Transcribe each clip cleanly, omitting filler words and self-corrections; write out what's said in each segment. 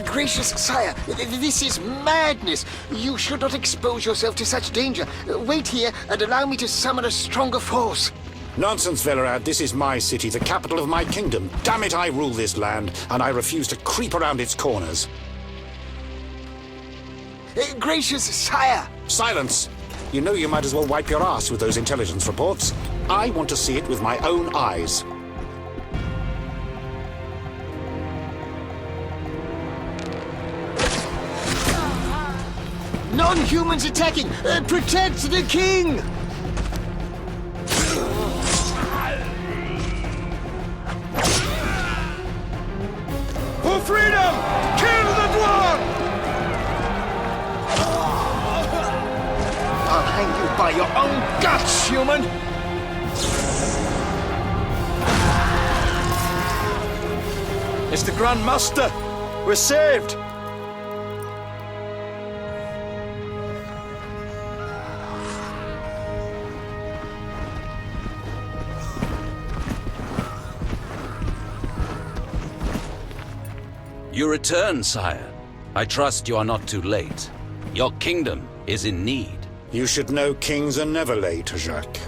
Gracious sire, this is madness. You should not expose yourself to such danger. Wait here and allow me to summon a stronger force. Nonsense, Velerad. This is my city, the capital of my kingdom. Damn it, I rule this land, and I refuse to creep around its corners. Gracious sire! Silence! You know you might as well wipe your ass with those intelligence reports. I want to see it with my own eyes. Non-humans attacking! Protect the king! For freedom! Kill the dwarf! I'll hang you by your own guts, human! It's the Grand Master! We're saved! You return, sire. I trust you are not too late. Your kingdom is in need. You should know kings are never late, Jacques.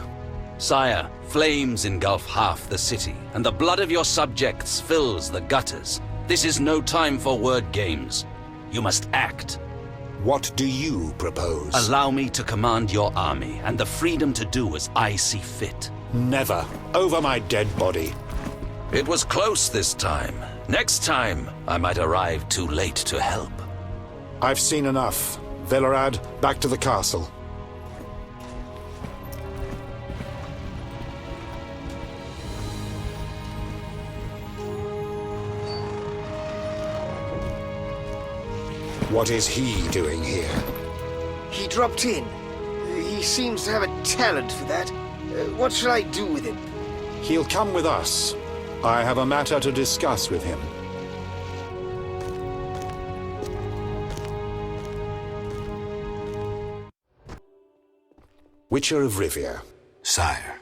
Sire, flames engulf half the city, and the blood of your subjects fills the gutters. This is no time for word games. You must act. What do you propose? Allow me to command your army, and the freedom to do as I see fit. Never. Over my dead body. It was close this time. Next time, I might arrive too late to help. I've seen enough. Velerad, back to the castle. What is he doing here? He dropped in. He seems to have a talent for that. What shall I do with him? He'll come with us. I have a matter to discuss with him. Witcher of Rivia. Sire,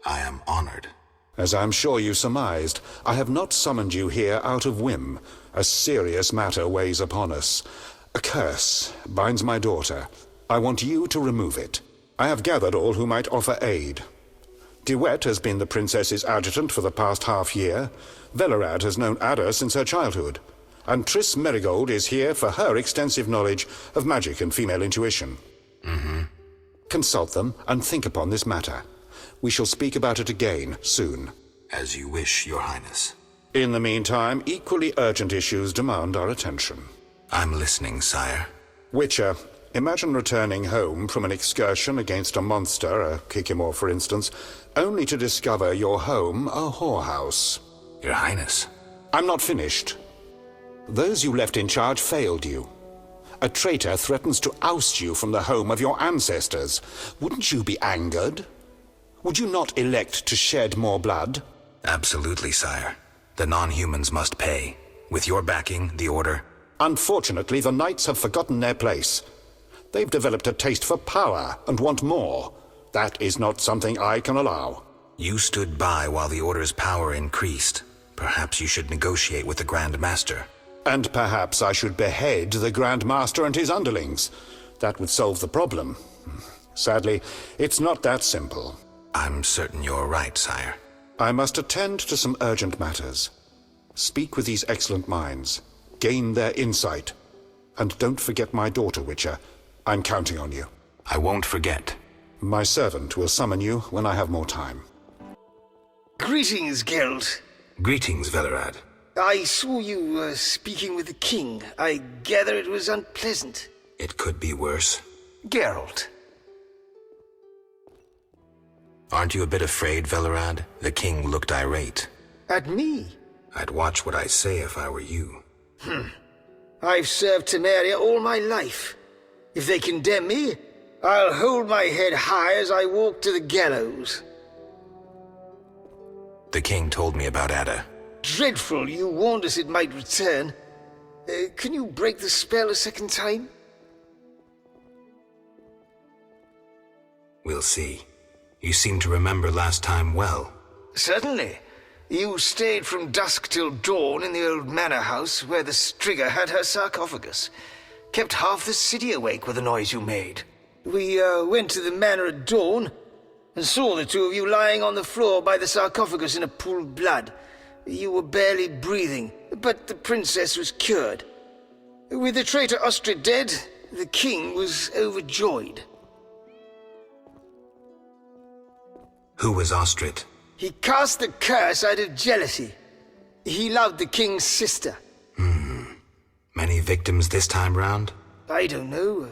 I am honored. As I'm sure you surmised, I have not summoned you here out of whim. A serious matter weighs upon us. A curse binds my daughter. I want you to remove it. I have gathered all who might offer aid. De Wet has been the princess's adjutant for the past half-year. Velerad has known Ada since her childhood. And Triss Merigold is here for her extensive knowledge of magic and female intuition. Consult them and think upon this matter. We shall speak about it again soon. As you wish, Your Highness. In the meantime, equally urgent issues demand our attention. I'm listening, sire. Witcher, imagine returning home from an excursion against a monster, a Kikimor for instance, only to discover your home a whorehouse. Your Highness. I'm not finished. Those you left in charge failed you. A traitor threatens to oust you from the home of your ancestors. Wouldn't you be angered? Would you not elect to shed more blood? Absolutely, sire. The non-humans must pay. With your backing, the Order... Unfortunately, the Knights have forgotten their place. They've developed a taste for power and want more. That is not something I can allow. You stood by while the Order's power increased. Perhaps you should negotiate with the Grand Master. And perhaps I should behead the Grand Master and his underlings. That would solve the problem. Sadly, it's not that simple. I'm certain you're right, sire. I must attend to some urgent matters. Speak with these excellent minds. Gain their insight. And don't forget my daughter, Witcher. I'm counting on you. I won't forget. My servant will summon you when I have more time. Greetings, Geralt. Greetings, Velerad. I saw you speaking with the king. I gather it was unpleasant. It could be worse. Geralt. Aren't you a bit afraid, Velerad? The king looked irate. At me? I'd watch what I say if I were you. I've served Temeria all my life. If they condemn me, I'll hold my head high as I walk to the gallows. The king told me about Ada. Dreadful, you warned us it might return. Can you break the spell a second time? We'll see. You seem to remember last time well. Certainly. You stayed from dusk till dawn in the old manor house where the Striga had her sarcophagus. Kept half the city awake with the noise you made. We went to the manor at dawn and saw the two of you lying on the floor by the sarcophagus in a pool of blood. You were barely breathing, but the princess was cured. With the traitor Ostrid dead, the king was overjoyed. Who was Ostrid? He cast the curse out of jealousy. He loved the king's sister. Many victims this time round? I don't know.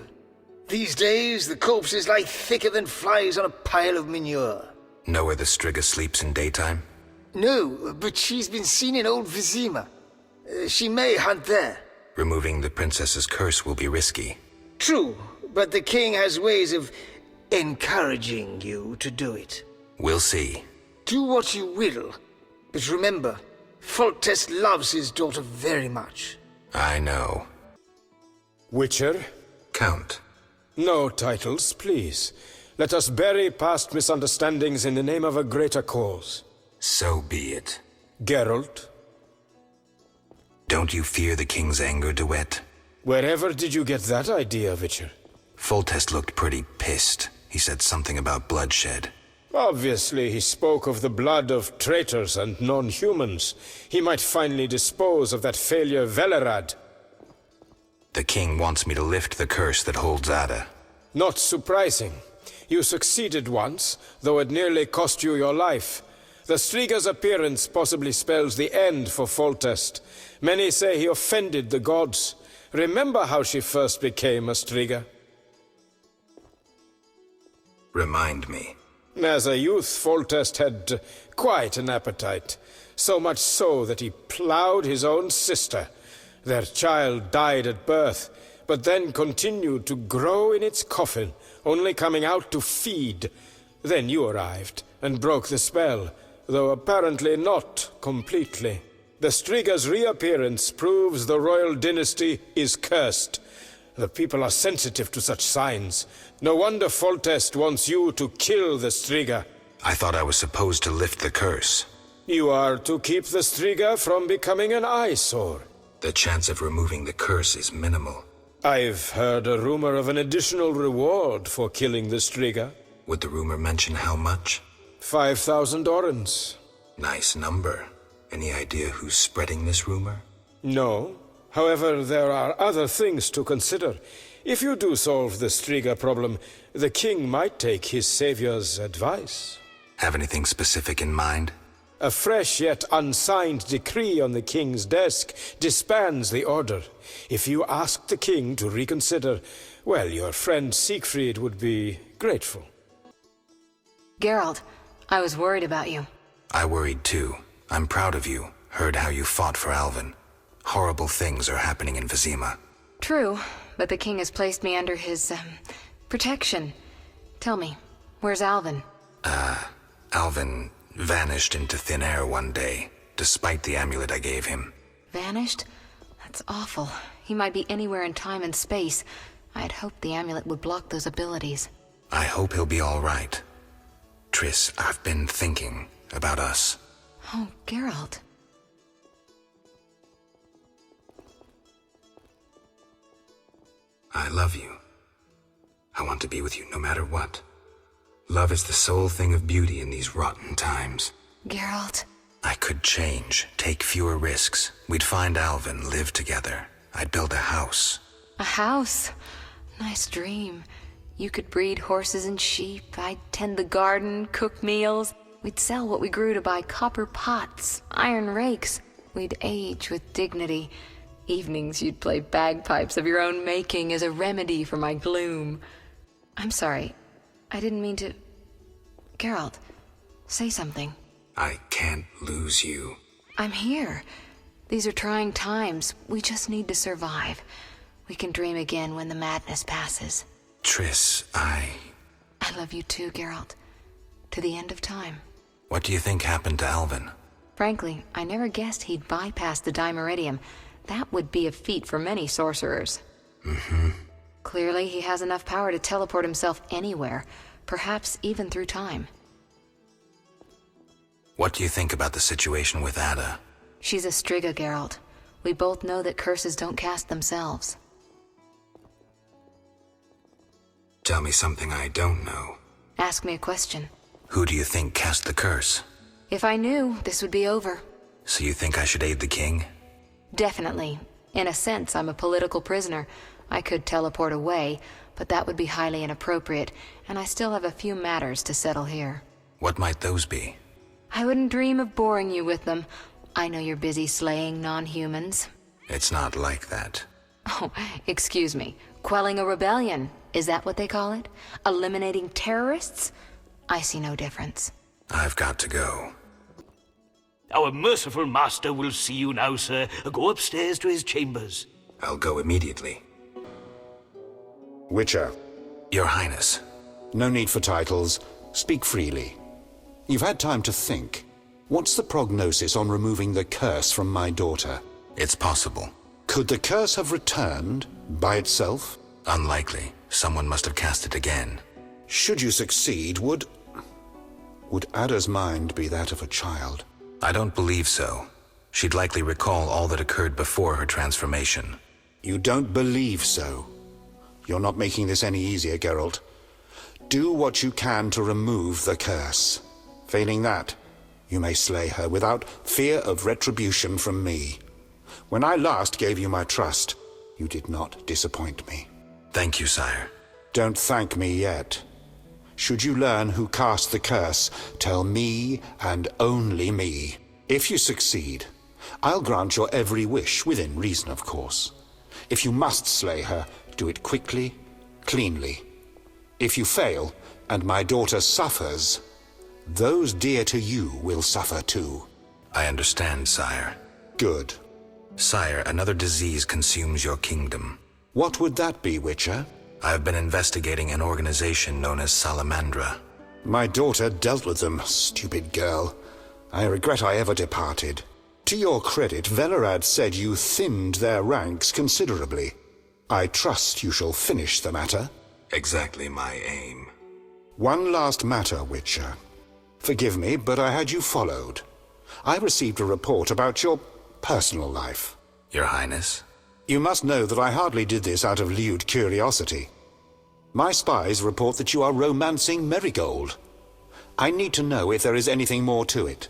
These days, the corpses lie thicker than flies on a pile of manure. Know where the Striga sleeps in daytime? No, but she's been seen in Old Vizima. She may hunt there. Removing the princess's curse will be risky. True, but the king has ways of encouraging you to do it. We'll see. Do what you will, but remember, Foltest loves his daughter very much. I know. Witcher? Count. No titles, please. Let us bury past misunderstandings in the name of a greater cause. So be it. Geralt? Don't you fear the king's anger, DeWitt? Wherever did you get that idea, Witcher? Foltest looked pretty pissed. He said something about bloodshed. Obviously, he spoke of the blood of traitors and non-humans. He might finally dispose of that failure Velerad. The king wants me to lift the curse that holds Ada. Not surprising. You succeeded once, though it nearly cost you your life. The Striga's appearance possibly spells the end for Foltest. Many say he offended the gods. Remember how she first became a Striga? Remind me. As a youth, Foltest had quite an appetite. So much so that he ploughed his own sister. Their child died at birth, but then continued to grow in its coffin, only coming out to feed. Then you arrived, and broke the spell, though apparently not completely. The Striga's reappearance proves the royal dynasty is cursed. The people are sensitive to such signs. No wonder Foltest wants you to kill the Striga. I thought I was supposed to lift the curse. You are to keep the Striga from becoming an eyesore. The chance of removing the curse is minimal. I've heard a rumor of an additional reward for killing the Striga. Would the rumor mention how much? 5,000 orens. Nice number. Any idea who's spreading this rumor? No. However, there are other things to consider. If you do solve the Striga problem, the king might take his savior's advice. Have anything specific in mind? A fresh yet unsigned decree on the king's desk disbands the order. If you ask the king to reconsider, well, your friend Siegfried would be grateful. Geralt, I was worried about you. I worried too. I'm proud of you. Heard how you fought for Alvin. Horrible things are happening in Vizima. True, but the king has placed me under his, protection. Tell me, where's Alvin? Alvin vanished into thin air one day, despite the amulet I gave him. Vanished? That's awful. He might be anywhere in time and space. I'd hoped the amulet would block those abilities. I hope he'll be all right. Triss, I've been thinking about us. Oh, Geralt. I love you. I want to be with you no matter what. Love is the sole thing of beauty in these rotten times. Geralt. I could change, take fewer risks. We'd find Alvin, live together. I'd build a house. A house? Nice dream. You could breed horses and sheep. I'd tend the garden, cook meals. We'd sell what we grew to buy copper pots, iron rakes. We'd age with dignity. Evenings you'd play bagpipes of your own making as a remedy for my gloom. I'm sorry. I didn't mean to... Geralt, say something. I can't lose you. I'm here. These are trying times. We just need to survive. We can dream again when the madness passes. Triss, I love you too, Geralt. To the end of time. What do you think happened to Alvin? Frankly, I never guessed he'd bypass the Dimeridium. That would be a feat for many sorcerers. Clearly, he has enough power to teleport himself anywhere, perhaps even through time. What do you think about the situation with Ada? She's a Striga, Geralt. We both know that curses don't cast themselves. Tell me something I don't know. Ask me a question. Who do you think cast the curse? If I knew, this would be over. So you think I should aid the king? Definitely. In a sense, I'm a political prisoner. I could teleport away, but that would be highly inappropriate, and I still have a few matters to settle here. What might those be? I wouldn't dream of boring you with them. I know you're busy slaying non-humans. It's not like that. Oh, excuse me. Quelling a rebellion. Is that what they call it? Eliminating terrorists? I see no difference. I've got to go. Our merciful master will see you now, sir. Go upstairs to his chambers. I'll go immediately. Witcher. Your Highness. No need for titles. Speak freely. You've had time to think. What's the prognosis on removing the curse from my daughter? It's possible. Could the curse have returned by itself? Unlikely. Someone must have cast it again. Should you succeed, would Ada's mind be that of a child? I don't believe so. She'd likely recall all that occurred before her transformation. You don't believe so? You're not making this any easier, Geralt. Do what you can to remove the curse. Failing that, you may slay her without fear of retribution from me. When I last gave you my trust, you did not disappoint me. Thank you, sire. Don't thank me yet. Should you learn who cast the curse, tell me and only me. If you succeed, I'll grant your every wish, within reason, of course. If you must slay her, do it quickly, cleanly. If you fail, and my daughter suffers, those dear to you will suffer too. I understand, sire. Good. Sire, another disease consumes your kingdom. What would that be, Witcher? I've been investigating an organization known as Salamandra. My daughter dealt with them, stupid girl. I regret I ever departed. To your credit, Velerad said you thinned their ranks considerably. I trust you shall finish the matter. Exactly my aim. One last matter, Witcher. Forgive me, but I had you followed. I received a report about your personal life. Your Highness? You must know that I hardly did this out of lewd curiosity. My spies report that you are romancing Marigold. I need to know if there is anything more to it.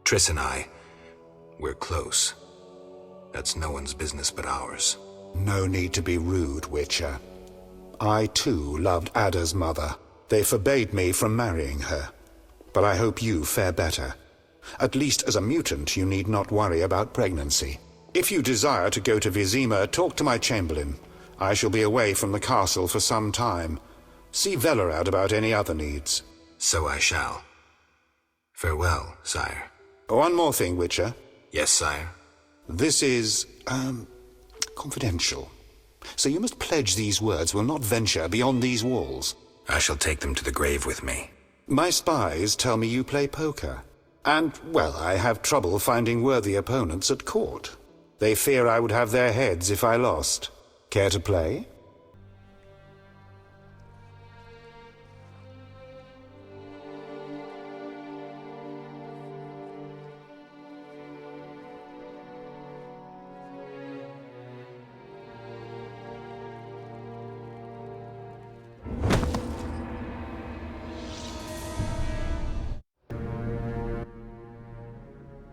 Triss and I, we're close. That's no one's business but ours. No need to be rude, Witcher. I, too, loved Ada's mother. They forbade me from marrying her. But I hope you fare better. At least as a mutant, you need not worry about pregnancy. If you desire to go to Vizima, talk to my chamberlain. I shall be away from the castle for some time. See Velerad about any other needs. So I shall. Farewell, sire. One more thing, Witcher. Yes, sire. This is, confidential. So you must pledge these words will not venture beyond these walls. I shall take them to the grave with me. My spies tell me you play poker. And, well, I have trouble finding worthy opponents at court. They fear I would have their heads if I lost. Care to play?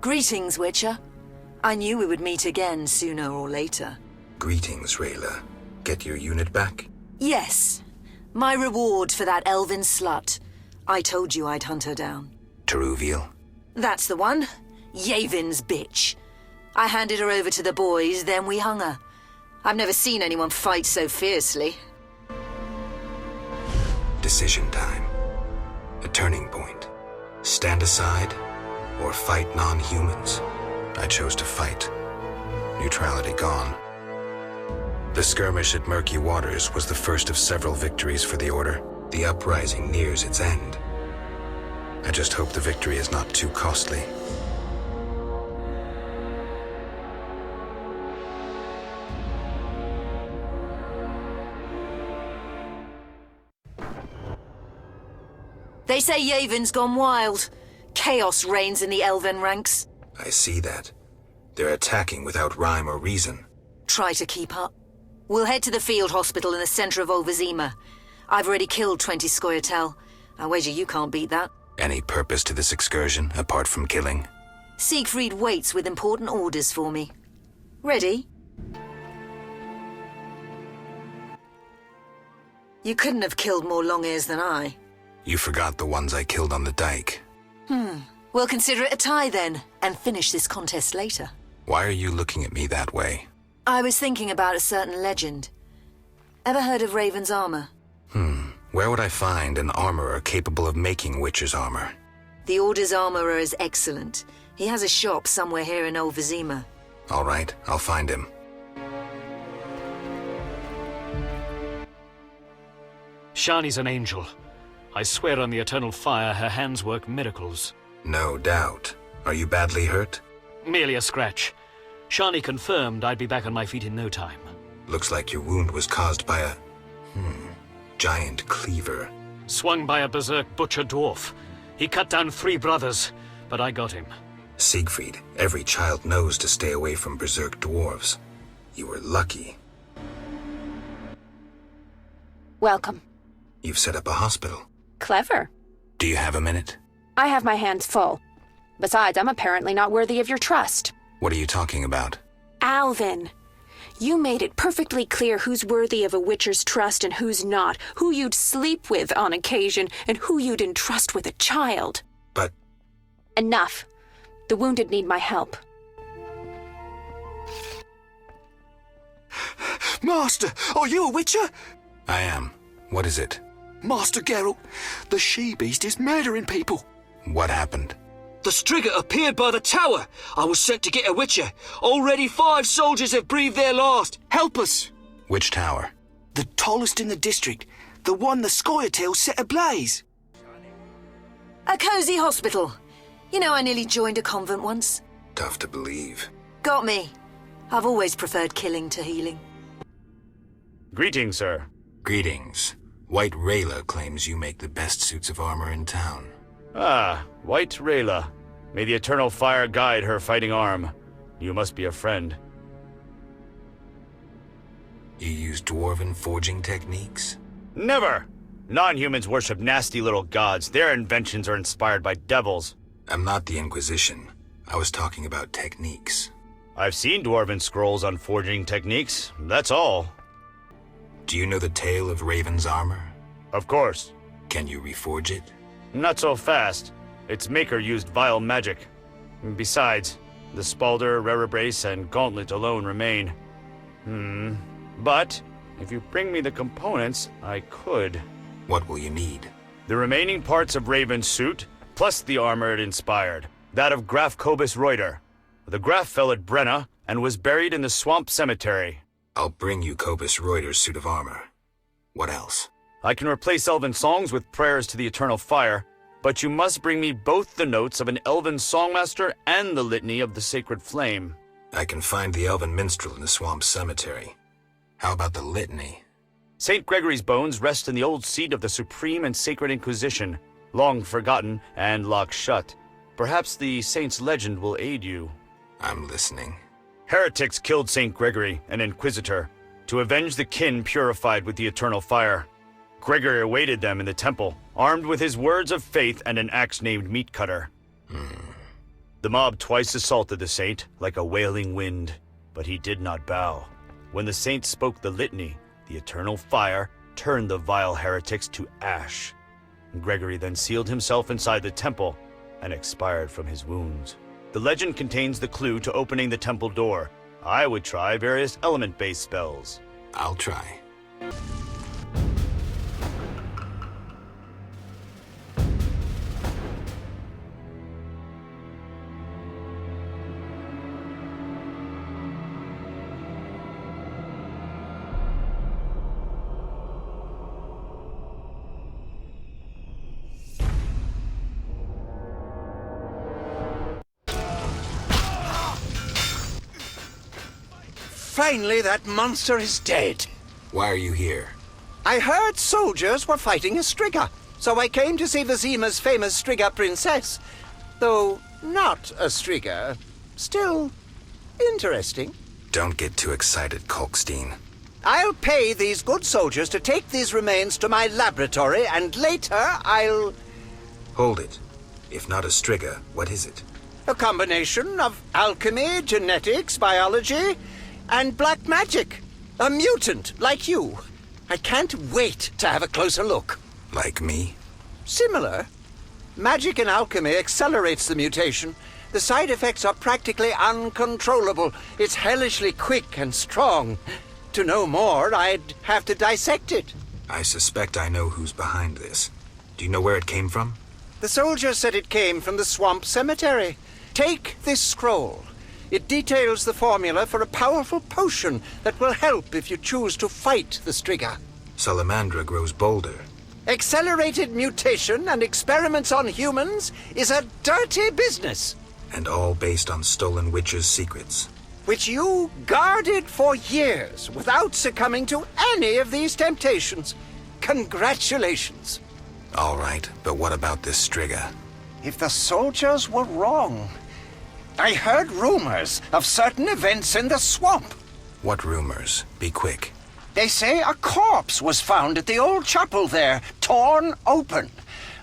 Greetings, Witcher. I knew we would meet again sooner or later. Greetings, Rayla. Get your unit back? Yes. My reward for that elven slut. I told you I'd hunt her down. Teruviel? That's the one. Yavin's bitch. I handed her over to the boys, then we hung her. I've never seen anyone fight so fiercely. Decision time. A turning point. Stand aside or fight non-humans. I chose to fight. Neutrality gone. The skirmish at Murky Waters was the first of several victories for the Order. The uprising nears its end. I just hope the victory is not too costly. They say Yavon's gone wild. Chaos reigns in the elven ranks. I see that. They're attacking without rhyme or reason. Try to keep up. We'll head to the field hospital in the center of Olvazima. I've already killed 20 Scoia'tael. I wager you can't beat that. Any purpose to this excursion, apart from killing? Siegfried waits with important orders for me. Ready? You couldn't have killed more long-ears than I. You forgot the ones I killed on the dike. We'll consider it a tie then, and finish this contest later. Why are you looking at me that way? I was thinking about a certain legend. Ever heard of Raven's armor? Where would I find an armorer capable of making Witcher's armor? The Order's armorer is excellent. He has a shop somewhere here in Olvazima. All right, I'll find him. Shani's an angel. I swear on the eternal fire her hands work miracles. No doubt. Are you badly hurt? Merely a scratch. Shani confirmed I'd be back on my feet in no time. Looks like your wound was caused by a... giant cleaver. Swung by a berserk butcher dwarf. He cut down 3 brothers, but I got him. Siegfried, every child knows to stay away from berserk dwarves. You were lucky. Welcome. You've set up a hospital. Clever. Do you have a minute? I have my hands full. Besides, I'm apparently not worthy of your trust. What are you talking about? Alvin, you made it perfectly clear who's worthy of a Witcher's trust and who's not, who you'd sleep with on occasion, and who you'd entrust with a child. But... Enough. The wounded need my help. Master, are you a Witcher? I am. What is it? Master Geralt, the she-beast is murdering people. What happened? The Striga appeared by the tower. I was sent to get a Witcher. Already 5 soldiers have breathed their last. Help us! Which tower? The tallest in the district. The one the Scoia'tael set ablaze. A cozy hospital. You know, I nearly joined a convent once. Tough to believe. Got me. I've always preferred killing to healing. Greetings, sir. Greetings. White Rayla claims you make the best suits of armor in town. Ah, White Rayla. May the eternal fire guide her fighting arm. You must be a friend. You use dwarven forging techniques? Never! Non-humans worship nasty little gods. Their inventions are inspired by devils. I'm not the Inquisition. I was talking about techniques. I've seen dwarven scrolls on forging techniques. That's all. Do you know the tale of Raven's armor? Of course. Can you reforge it? Not so fast. Its maker used vile magic. Besides, the Spalder, Rerebrace, and Gauntlet alone remain. But, if you bring me the components, I could. What will you need? The remaining parts of Raven's suit, plus the armor it inspired. That of Graf Kobus Reuter. The Graf fell at Brenna, and was buried in the swamp cemetery. I'll bring you Kobus Reuter's suit of armor. What else? I can replace elven songs with prayers to the eternal fire, but you must bring me both the notes of an elven songmaster and the litany of the sacred flame. I can find the elven minstrel in the swamp cemetery. How about the litany? St. Gregory's bones rest in the old seat of the Supreme and Sacred Inquisition, long forgotten and locked shut. Perhaps the saint's legend will aid you. I'm listening. Heretics killed St. Gregory, an inquisitor, to avenge the kin purified with the eternal fire. Gregory awaited them in the temple, armed with his words of faith and an axe named Meat Cutter. The mob twice assaulted the saint, like a wailing wind, but he did not bow. When the saint spoke the litany, the eternal fire turned the vile heretics to ash. Gregory then sealed himself inside the temple and expired from his wounds. The legend contains the clue to opening the temple door. I would try various element-based spells. I'll try. Finally, that monster is dead. Why are you here? I heard soldiers were fighting a Striga, So I came to see Vizima's famous Striga princess. Though not a Striga. Still interesting. Don't get too excited, Kalkstein. I'll pay these good soldiers to take these remains to my laboratory, and later I'll... Hold it. If not a Striga, what is it? A combination of alchemy, genetics, biology, and black magic. A mutant like you. I can't wait to have a closer look. Like me? Similar. Magic and alchemy accelerates the mutation. The side effects are practically uncontrollable. It's hellishly quick and strong. To know more, I'd have to dissect it. I suspect I know who's behind this. Do you know where it came from? The soldier said it came from the swamp cemetery. Take this scroll. It details the formula for a powerful potion that will help if you choose to fight the Striga. Salamandra grows bolder. Accelerated mutation and experiments on humans is a dirty business. And all based on stolen witches' secrets. Which you guarded for years without succumbing to any of these temptations. Congratulations. All right, but what about this Striga? If the soldiers were wrong. I heard rumors of certain events in the swamp. What rumors? Be quick. They say a corpse was found at the old chapel there, torn open.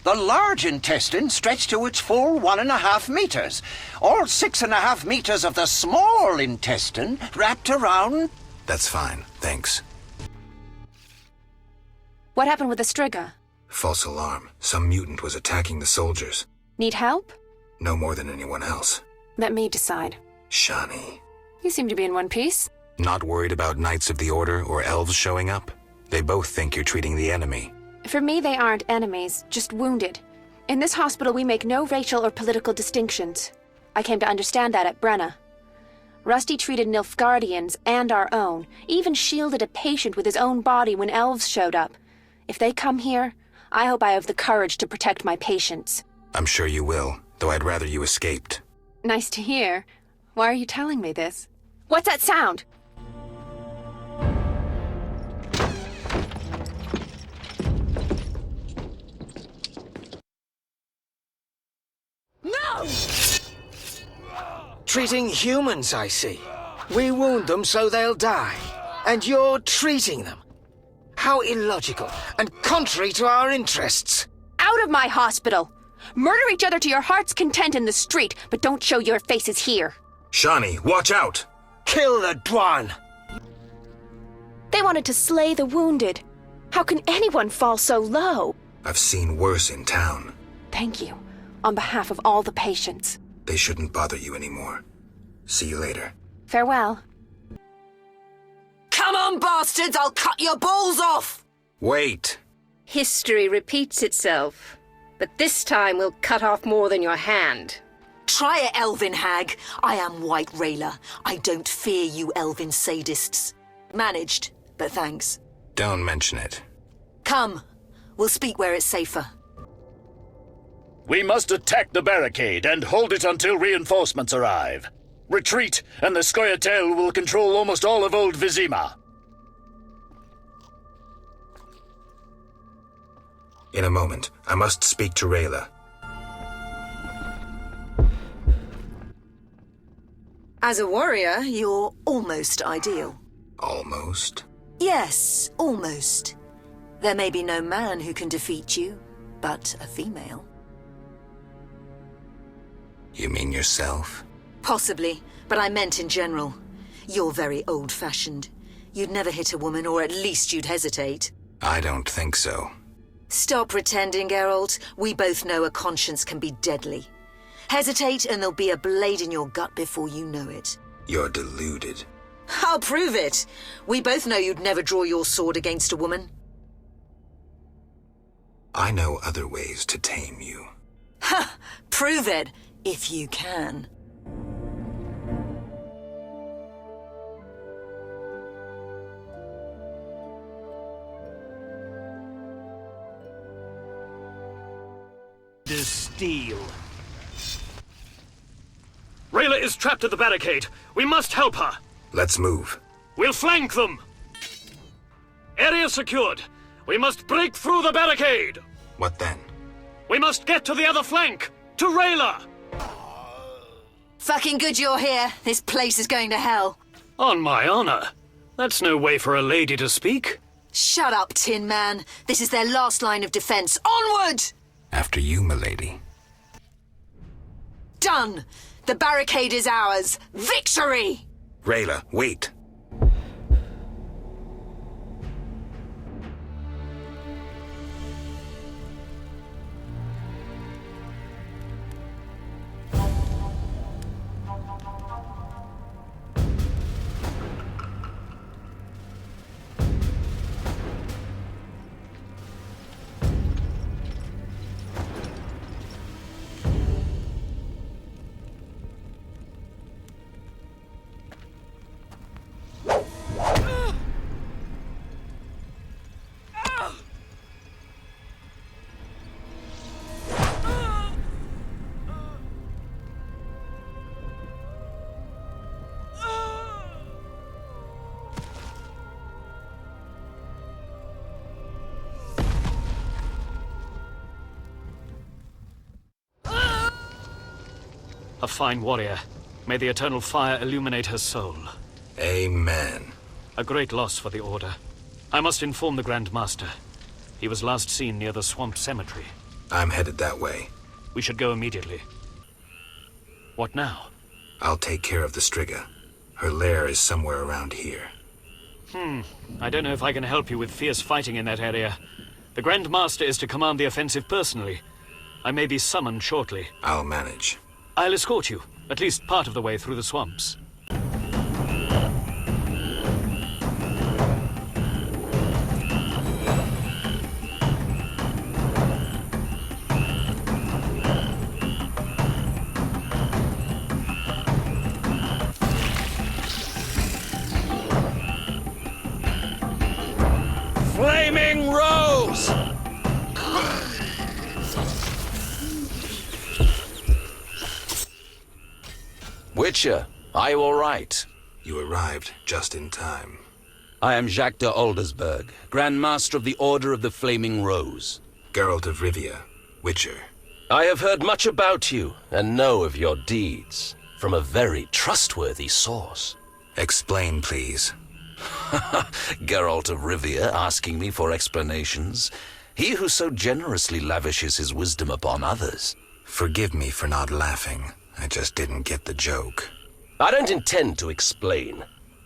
The large intestine stretched to its full 1.5 meters. All 6.5 meters of the small intestine wrapped around... That's fine, thanks. What happened with the Striga? False alarm. Some mutant was attacking the soldiers. Need help? No more than anyone else. Let me decide. Shani. You seem to be in one piece. Not worried about Knights of the Order or elves showing up? They both think you're treating the enemy. For me, they aren't enemies, just wounded. In this hospital, we make no racial or political distinctions. I came to understand that at Brenna. Rusty treated Nilfgaardians and our own, even shielded a patient with his own body when elves showed up. If they come here, I hope I have the courage to protect my patients. I'm sure you will, though I'd rather you escaped. Nice to hear. Why are you telling me this? What's that sound? No! Treating humans, I see. We wound them so they'll die. And you're treating them. How illogical and contrary to our interests. Out of my hospital! Murder each other to your heart's content in the street, but don't show your faces here. Shani, watch out! Kill the Dwan! They wanted to slay the wounded. How can anyone fall so low? I've seen worse in town. Thank you, on behalf of all the patients. They shouldn't bother you anymore. See you later. Farewell. Come on, bastards! I'll cut your balls off! Wait! History repeats itself, but this time we'll cut off more than your hand. Try it, elven hag. I am White Rayla. I don't fear you elven sadists. Managed, but thanks. Don't mention it. Come. We'll speak where it's safer. We must attack the barricade and hold it until reinforcements arrive. Retreat, and the Scoia'tael will control almost all of Old Vizima. In a moment, I must speak to Rayla. As a warrior, you're almost ideal. Almost? Yes, almost. There may be no man who can defeat you, but a female. You mean yourself? Possibly, but I meant in general. You're very old-fashioned. You'd never hit a woman, or at least you'd hesitate. I don't think so. Stop pretending, Geralt. We both know a conscience can be deadly. Hesitate and there'll be a blade in your gut before you know it. You're deluded. I'll prove it. We both know you'd never draw your sword against a woman. I know other ways to tame you. Ha! Prove it, if you can. The steel. Rayla is trapped at the barricade. We must help her. Let's move. We'll flank them. Area secured. We must break through the barricade. What then? We must get to the other flank! To Rayla! Fucking good you're here. This place is going to hell. On my honor. That's no way for a lady to speak. Shut up, Tin Man. This is their last line of defense. Onward! After you, milady. Done! The barricade is ours. Victory! Rayla, wait. A fine warrior. May the eternal fire illuminate her soul. Amen. A great loss for the Order. I must inform the Grand Master. He was last seen near the swamp cemetery. I'm headed that way. We should go immediately. What now? I'll take care of the Striga. Her lair is somewhere around here. I don't know if I can help you with fierce fighting in that area. The Grand Master is to command the offensive personally. I may be summoned shortly. I'll manage. I'll escort you, at least part of the way through the swamps. Flaming Rose! Witcher, are you all right? You arrived just in time. I am Jacques de Aldersberg, Grand Master of the Order of the Flaming Rose. Geralt of Rivia, Witcher. I have heard much about you and know of your deeds from a very trustworthy source. Explain, please. Geralt of Rivia asking me for explanations. He who so generously lavishes his wisdom upon others. Forgive me for not laughing. I just didn't get the joke. I don't intend to explain.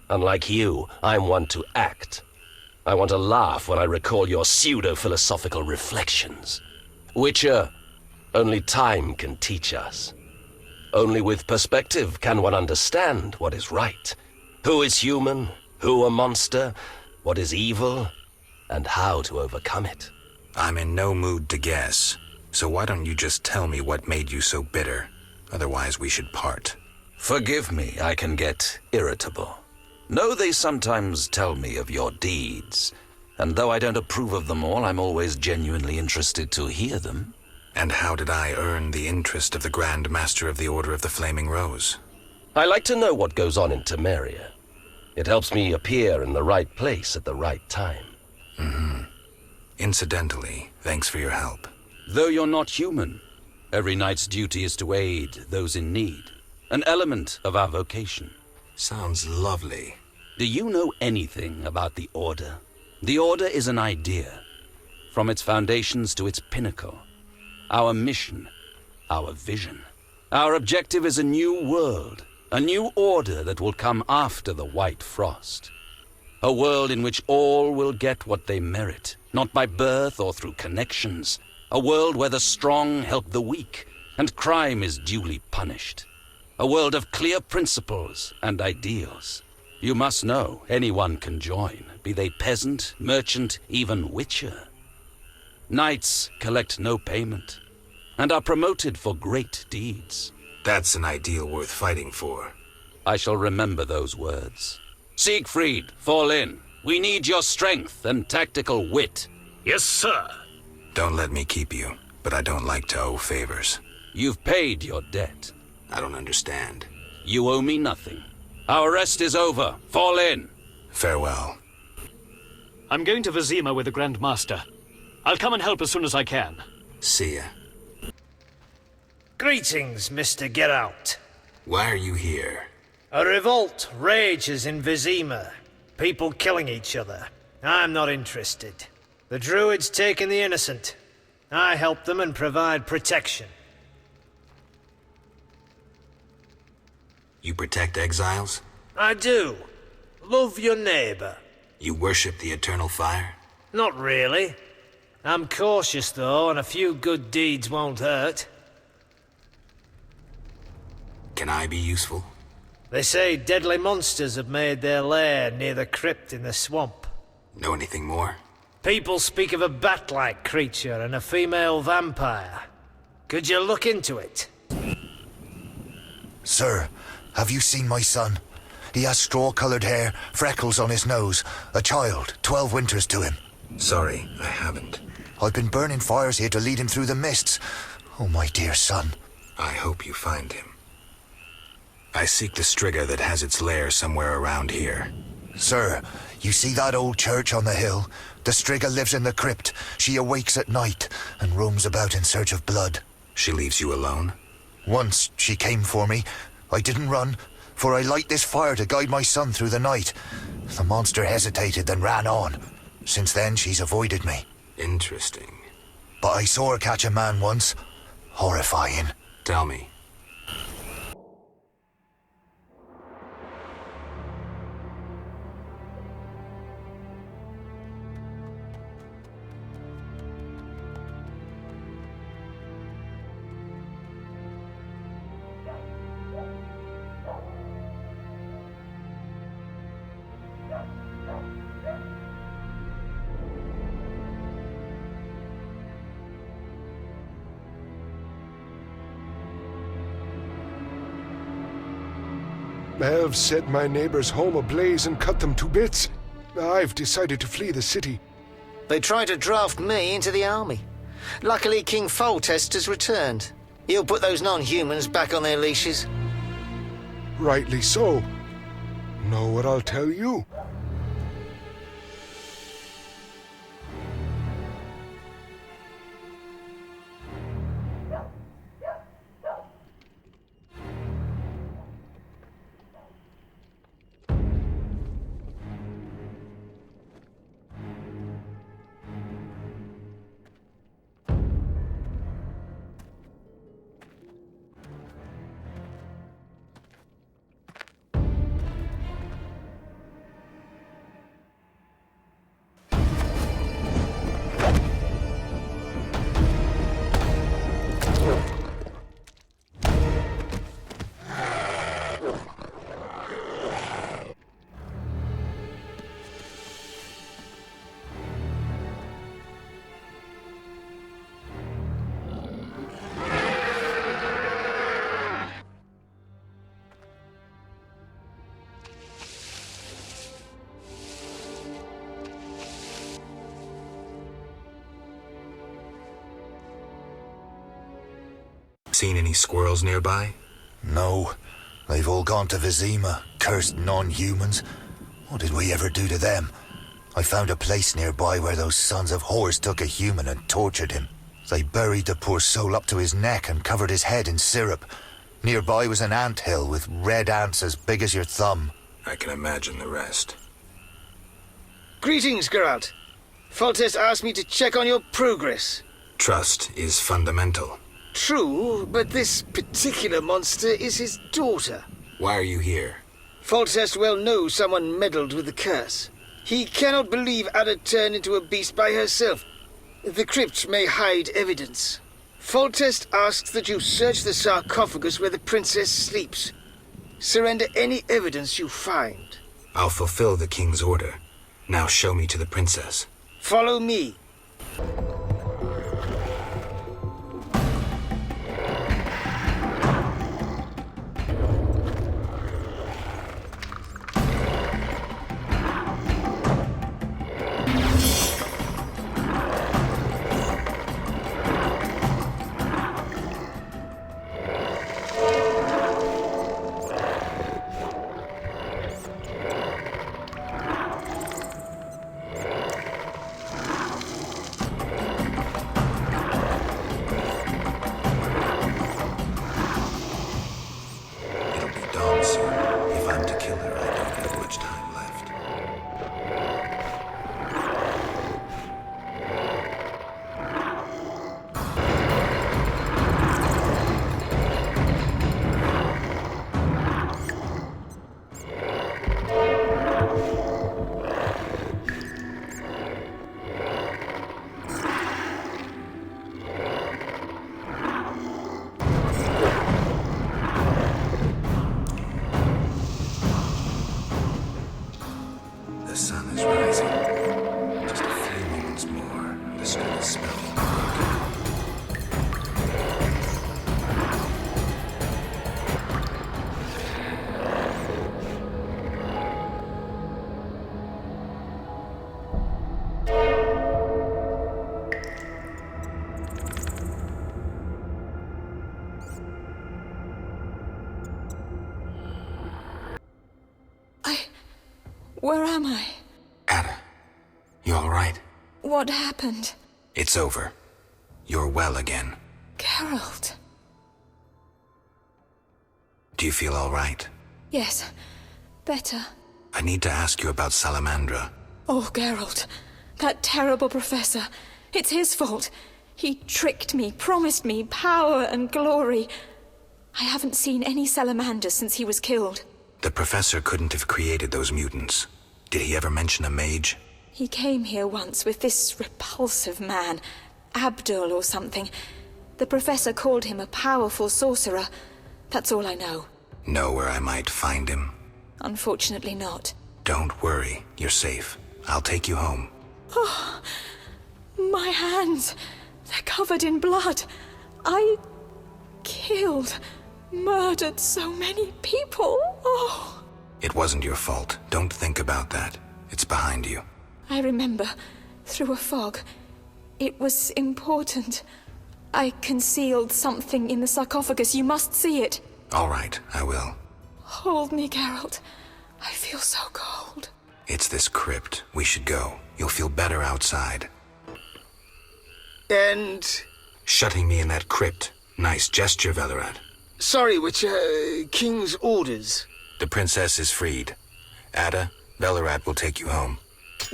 Unlike you, I'm one to act. I want to laugh when I recall your pseudo-philosophical reflections. Witcher, only time can teach us. Only with perspective can one understand what is right. Who is human, who a monster, what is evil, and how to overcome it. I'm in no mood to guess, so why don't you just tell me what made you so bitter? Otherwise we should part. Forgive me, I can get irritable. Know they sometimes tell me of your deeds, and though I don't approve of them all, I'm always genuinely interested to hear them. And how did I earn the interest of the Grand Master of the Order of the Flaming Rose? I like to know what goes on in Temeria. It helps me appear in the right place at the right time. Incidentally, thanks for your help. Though you're not human, every knight's duty is to aid those in need. An element of our vocation. Sounds lovely. Do you know anything about the Order? The Order is an idea. From its foundations to its pinnacle. Our mission. Our vision. Our objective is a new world. A new order that will come after the White Frost. A world in which all will get what they merit, not by birth or through connections. A world where the strong help the weak, and crime is duly punished. A world of clear principles and ideals. You must know anyone can join, be they peasant, merchant, even witcher. Knights collect no payment, and are promoted for great deeds. That's an ideal worth fighting for. I shall remember those words. Siegfried, fall in. We need your strength and tactical wit. Yes, sir. Don't let me keep you, but I don't like to owe favors. You've paid your debt. I don't understand. You owe me nothing. Our rest is over. Fall in. Farewell. I'm going to Vizima with the Grand Master. I'll come and help as soon as I can. See ya. Greetings, Mr. Geralt. Why are you here? A revolt rages in Vizima. People killing each other. I'm not interested. The Druids taking the innocent. I help them and provide protection. You protect exiles? I do. Love your neighbor. You worship the eternal fire? Not really. I'm cautious, though, and a few good deeds won't hurt. Can I be useful? They say deadly monsters have made their lair near the crypt in the swamp. Know anything more? People speak of a bat-like creature and a female vampire. Could you look into it? Sir, have you seen my son? He has straw-colored hair, freckles on his nose, a child, 12 winters to him. Sorry, I haven't. I've been burning fires here to lead him through the mists. Oh, my dear son. I hope you find him. I seek the Striga that has its lair somewhere around here. Sir, you see that old church on the hill? The Striga lives in the crypt. She awakes at night and roams about in search of blood. She leaves you alone? Once she came for me. I didn't run, for I light this fire to guide my son through the night. The monster hesitated, then ran on. Since then, she's avoided me. Interesting. But I saw her catch a man once. Horrifying. Tell me. Elves set my neighbor's home ablaze and cut them to bits. I've decided to flee the city. They tried to draft me into the army. Luckily, King Foltest has returned. He'll put those non-humans back on their leashes. Rightly so. Know what I'll tell you? Seen any squirrels nearby? No. They've all gone to Vizima, cursed non-humans. What did we ever do to them? I found a place nearby where those sons of whores took a human and tortured him. They buried the poor soul up to his neck and covered his head in syrup. Nearby was an ant hill with red ants as big as your thumb. I can imagine the rest. Greetings, Geralt. Foltest asked me to check on your progress. Trust is fundamental. True, but this particular monster is his daughter. Why are you here? Foltest well knows someone meddled with the curse. He cannot believe Ada turned into a beast by herself. The crypt may hide evidence. Foltest asks that you search the sarcophagus where the princess sleeps. Surrender any evidence you find. I'll fulfill the king's order. Now show me to the princess. Follow me. the spell. Where am I? Ada, you all right? What happened? It's over. You're well again. Geralt. Do you feel all right? Yes, better. I need to ask you about Salamandra. Oh, Geralt. That terrible professor. It's his fault. He tricked me, promised me power and glory. I haven't seen any salamanders since he was killed. The professor couldn't have created those mutants. Did he ever mention a mage? He came here once with this repulsive man, Abdul or something. The professor called him a powerful sorcerer. That's all I know. Know where I might find him? Unfortunately not. Don't worry, you're safe. I'll take you home. Oh, my hands. They're covered in blood. I killed, murdered so many people. Oh. It wasn't your fault. Don't think about that. It's behind you. I remember, through a fog. It was important. I concealed something in the sarcophagus. You must see it. All right, I will. Hold me, Geralt. I feel so cold. It's this crypt. We should go. You'll feel better outside. And... Shutting me in that crypt. Nice gesture, Velerad. Sorry, Witcher. King's orders. The princess is freed. Ada, Velerad will take you home.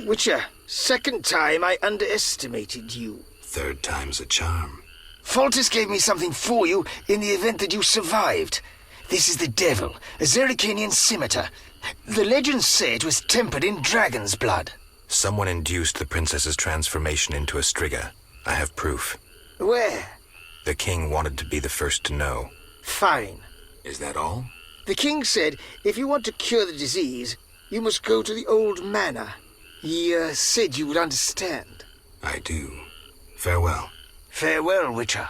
Witcher, second time I underestimated you. Third time's a charm. Foltest gave me something for you in the event that you survived. This is the devil, a Zerrikanian scimitar. The legends say it was tempered in dragon's blood. Someone induced the princess's transformation into a striga. I have proof. Where? The king wanted to be the first to know. Fine. Is that all? The king said if you want to cure the disease, you must go to the old manor. He said you would understand. I do. Farewell. Farewell, Witcher.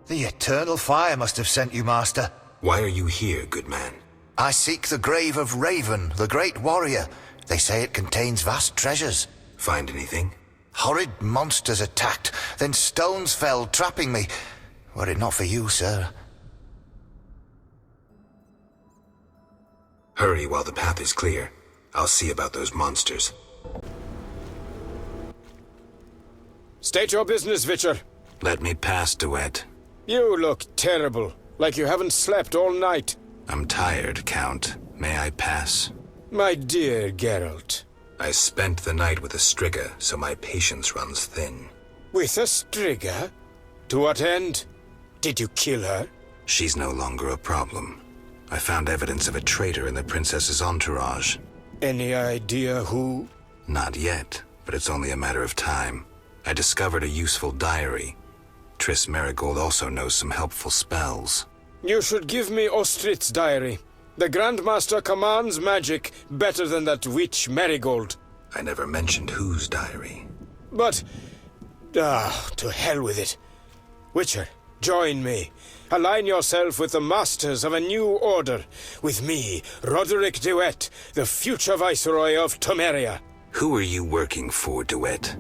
The eternal fire must have sent you, Master. Why are you here, good man? I seek the grave of Raven, the great warrior. They say it contains vast treasures. Find anything? Horrid monsters attacked, then stones fell, trapping me. Were it not for you, sir. Hurry while the path is clear. I'll see about those monsters. State your business, Witcher. Let me pass, Duet. You look terrible, like you haven't slept all night. I'm tired, Count. May I pass? My dear Geralt. I spent the night with a striga, so my patience runs thin. With a striga? To what end? Did you kill her? She's no longer a problem. I found evidence of a traitor in the princess's entourage. Any idea who? Not yet, but it's only a matter of time. I discovered a useful diary. Triss Merigold also knows some helpful spells. You should give me Ostrit's diary. The Grandmaster commands magic better than that witch Merigold. I never mentioned whose diary. But... to hell with it. Witcher, join me. Align yourself with the masters of a new order. With me, Roderick Duet, the future Viceroy of Temeria. Who are you working for, Duet?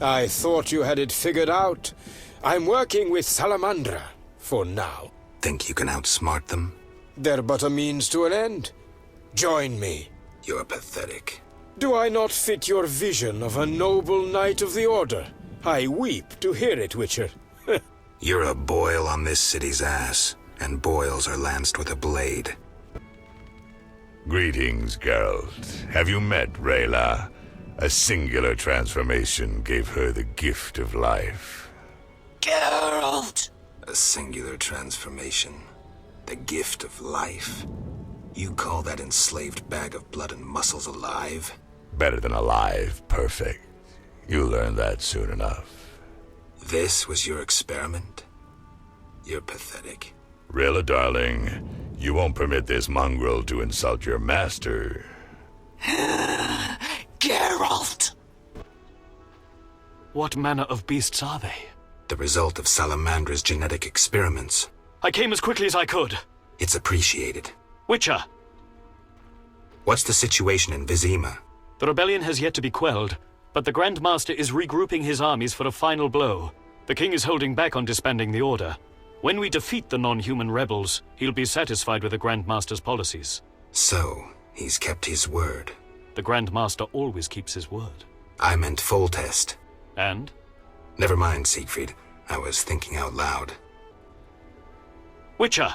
I thought you had it figured out. I'm working with Salamandra, for now. Think you can outsmart them? They're but a means to an end. Join me. You're pathetic. Do I not fit your vision of a noble knight of the Order? I weep to hear it, Witcher. You're a boil on this city's ass, and boils are lanced with a blade. Greetings, Geralt. Have you met Rayla? A singular transformation gave her the gift of life. Geralt! A singular transformation. The gift of life? You call that enslaved bag of blood and muscles alive? Better than alive, perfect. You'll learn that soon enough. This was your experiment? You're pathetic. Rayla, darling, you won't permit this mongrel to insult your master. Geralt! What manner of beasts are they? The result of Salamandra's genetic experiments. I came as quickly as I could. It's appreciated. Witcher! What's the situation in Vizima? The rebellion has yet to be quelled, but the Grand Master is regrouping his armies for a final blow. The king is holding back on disbanding the Order. When we defeat the non-human rebels, he'll be satisfied with the Grand Master's policies. So, he's kept his word. The Grand Master always keeps his word. I meant Foltest. And? Never mind, Siegfried. I was thinking out loud. Witcher!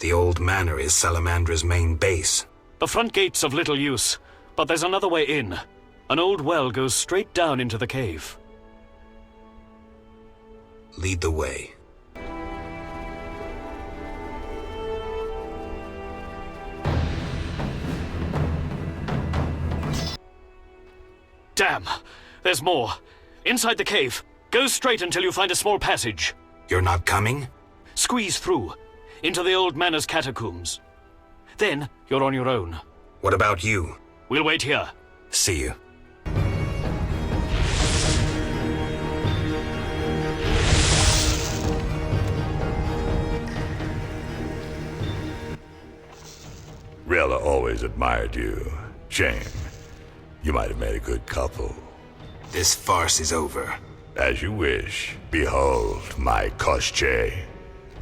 The old manor is Salamandra's main base. The front gate's of little use, but there's another way in. An old well goes straight down into the cave. Lead the way. Damn! There's more. Inside the cave. Go straight until you find a small passage. You're not coming? Squeeze through. Into the old manor's catacombs. Then, you're on your own. What about you? We'll wait here. See you. Rella always admired you. Shame. You might have made a good couple. This farce is over. As you wish. Behold my Koschei,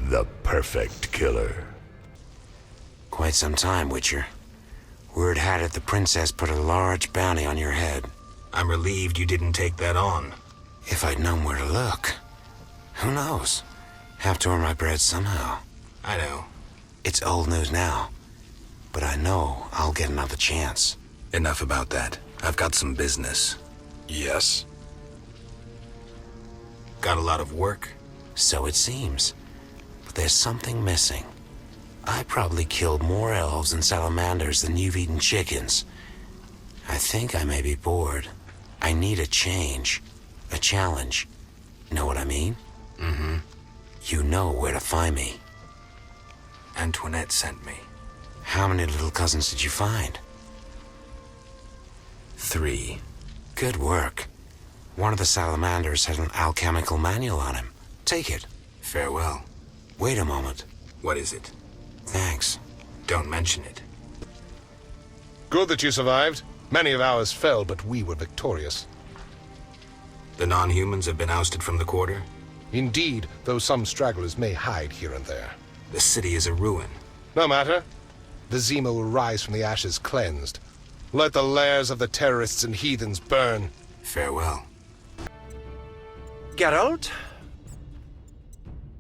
the perfect killer. Quite some time, Witcher. Word had it the princess put a large bounty on your head. I'm relieved you didn't take that on. If I'd known where to look. Who knows? Have to earn my bread somehow. I know. It's old news now. But I know I'll get another chance. Enough about that. I've got some business. Yes? Got a lot of work? So it seems. But there's something missing. I probably killed more elves and salamanders than you've eaten chickens. I think I may be bored. I need a change. A challenge. Know what I mean? Mm-hmm. You know where to find me. Antoinette sent me. How many little cousins did you find? 3. Good work. One of the salamanders had an alchemical manual on him. Take it. Farewell. Wait a moment. What is it? Thanks. Don't mention it. Good that you survived. Many of ours fell, but we were victorious. The non-humans have been ousted from the quarter? Indeed, though some stragglers may hide here and there. The city is a ruin. No matter. Vizima will rise from the ashes cleansed. Let the lairs of the terrorists and heathens burn. Farewell. Geralt?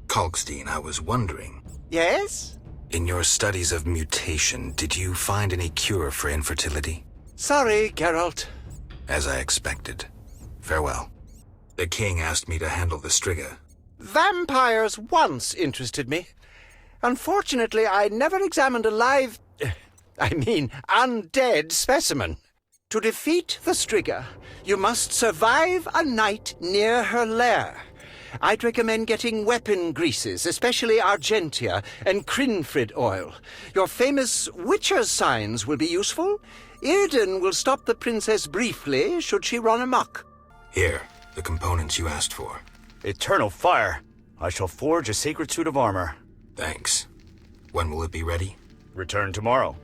Kalkstein, I was wondering. Yes? In your studies of mutation, did you find any cure for infertility? Sorry, Geralt. As I expected. Farewell. The king asked me to handle the Striga. Vampires once interested me. Unfortunately, I never examined a live... undead specimen. To defeat the Striga, you must survive a night near her lair. I'd recommend getting weapon greases, especially Argentia and Crinfrid oil. Your famous Witcher's signs will be useful. Irden will stop the princess briefly should she run amok. Here, the components you asked for. Eternal fire. I shall forge a sacred suit of armor. Thanks. When will it be ready? Return tomorrow.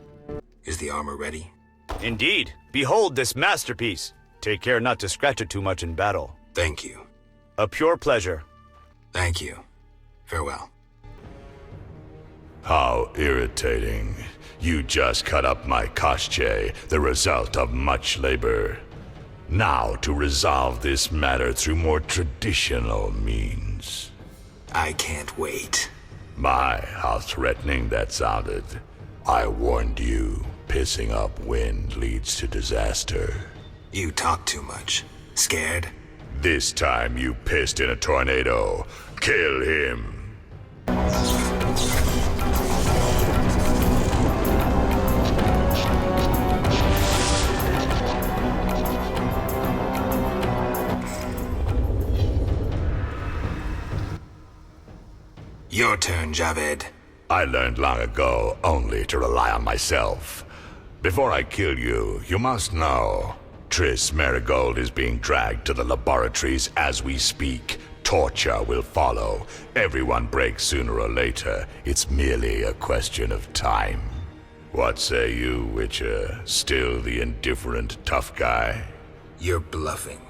Is the armor ready? Indeed. Behold this masterpiece. Take care not to scratch it too much in battle. Thank you. A pure pleasure. Thank you. Farewell. How irritating. You just cut up my Koschei, the result of much labor. Now to resolve this matter through more traditional means. I can't wait. My, how threatening that sounded. I warned you, pissing up wind leads to disaster. You talk too much. Scared? This time you pissed in a tornado. Kill him. Your turn, Javed. I learned long ago only to rely on myself. Before I kill you, you must know. Triss Marigold is being dragged to the laboratories as we speak. Torture will follow. Everyone breaks sooner or later. It's merely a question of time. What say you, Witcher? Still the indifferent tough guy? You're bluffing.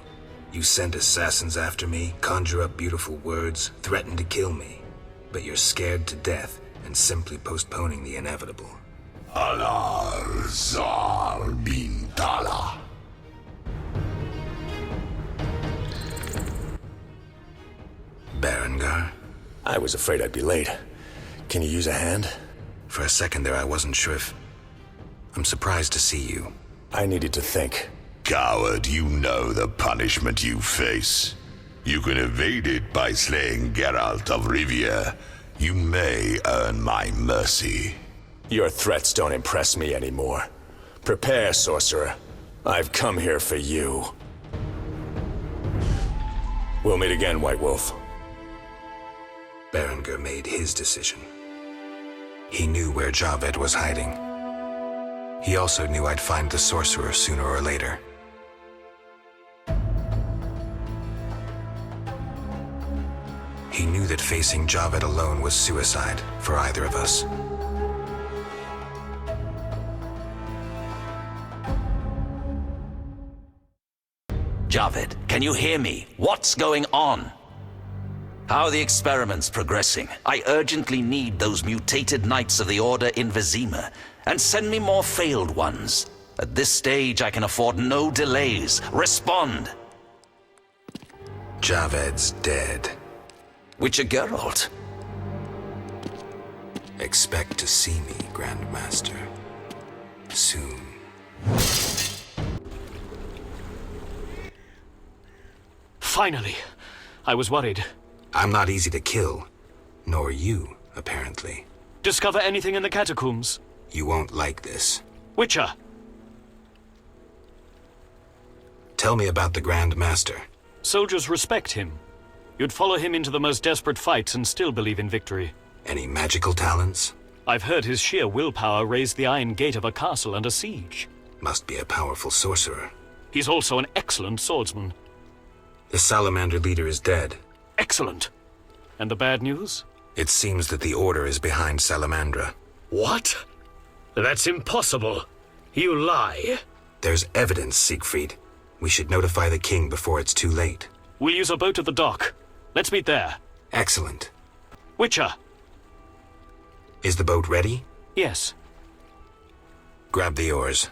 You send assassins after me, conjure up beautiful words, threaten to kill me. But you're scared to death and simply postponing the inevitable. Alar Zar bin Tala. Berengar? I was afraid I'd be late. Can you use a hand? For a second there, I wasn't sure if... I'm surprised to see you. I needed to think. Coward, you know the punishment you face. You can evade it by slaying Geralt of Rivia. You may earn my mercy. Your threats don't impress me anymore. Prepare, sorcerer. I've come here for you. We'll meet again, White Wolf. Berengar made his decision. He knew where Javed was hiding. He also knew I'd find the sorcerer sooner or later. He knew that facing Javed alone was suicide for either of us. Javed, can you hear me? What's going on? How are the experiments progressing? I urgently need those mutated Knights of the Order in Vizima, and send me more failed ones. At this stage, I can afford no delays. Respond! Javed's dead. Witcher Geralt? Expect to see me, Grandmaster. Soon. Finally! I was worried. I'm not easy to kill. Nor you, apparently. Discover anything in the catacombs? You won't like this. Witcher! Tell me about the Grand Master. Soldiers respect him. You'd follow him into the most desperate fights and still believe in victory. Any magical talents? I've heard his sheer willpower raised the iron gate of a castle under siege. Must be a powerful sorcerer. He's also an excellent swordsman. The Salamander leader is dead. Excellent. And the bad news? It seems that the Order is behind Salamandra. What? That's impossible. You lie. There's evidence, Siegfried. We should notify the king before it's too late. We'll use a boat at the dock. Let's meet there. Excellent. Witcher! Is the boat ready? Yes. Grab the oars.